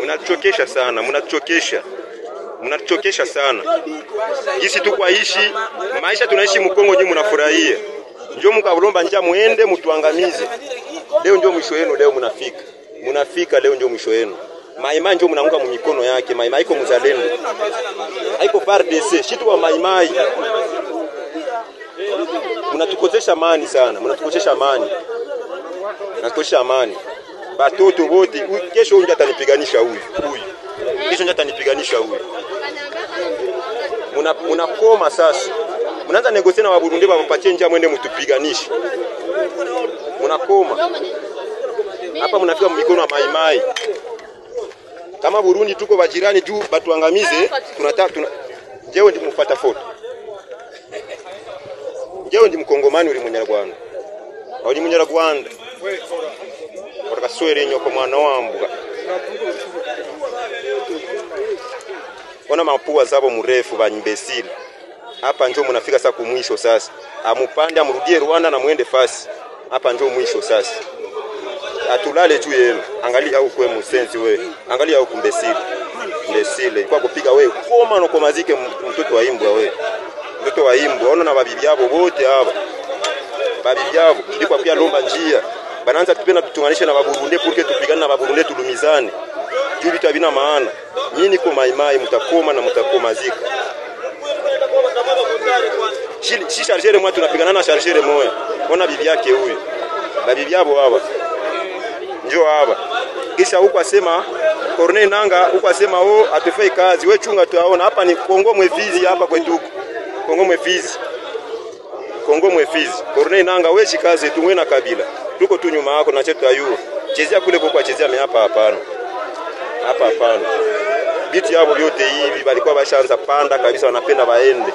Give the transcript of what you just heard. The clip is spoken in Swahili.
Mnatuchokesha sana, mnatuchokesha sana. Sisi tu kwa maisha tunaishi Mkongo ndio mnafurahia. Njoo mkaulomba njia muende mtuangamize. Leo ndio mwisho wenu, leo mnafika leo ndio mwisho wenu. Maimai ndio mnaunga mikono yake, Maimai iko mzalendo. Haiko FARDC, shitu wa Maimai. Mnatukosesha amani sana, mnatukosesha amani. Batoto wote kesho unja atanipiganisha huyu. Kesho unja atanipiganisha huyu. Mnakoma sasa. Mnaanza negosia na Waburundi wapatie njia mwende mtupiganishe. Mnakoma. Hapa mnafika mikono ya Maimai. Kama Burundi tuko bajirani juu batuangamize, tunataka jewe ndi mfuata foto. Jewe ndi mkongomani uli munyarwanda. Uli munyarwanda. Kwa swere nyoko mwana wambuga. Ona mapua zabo mrefu ba imbecile. Hapa njoo mnafika sasa kumwisho sasa. Amupande amrudie Rwanda na muende fasi. Hapa njoo mwisho sasa. Atulale juu yenu. Angalia huko kwa msenzi wewe. Angalia huko imbecile. Kwa kupiga wewe koma no komazike mtoto wa imbwa wewe. Mtoto wa imbwa. Ona na babibi yabo wote hapa. Babibi yabo ndiko pia lomba njia. Bananza tupenda tutunganishe na Baburundi porque tupigane na Baburundi tulumizane. Juu vitu havina maana. Mimi niko Maimai mtakoma na mtakomazika. Si chargeur moi tunapigana na chargeur moya. Ona bibi yake huyu. Na bibi yabo hapa. Njoo hapa. Kisha huko asema Corneille Nanga huko asema atufai kazi. Wewe chunga tuaona hapa ni Kongo Mwefizi hapa kwetu. Kongo Mwefizi. Corneille Nanga wewe shikaze tu na Kabila. Tuko tu nyuma yako na chetu ayu. Chezea kule kwa chezea hapa hapana. Hapa hapana. Vitu yao vyote hivi walikuwa bashaanza panda kabisa wanapenda waende.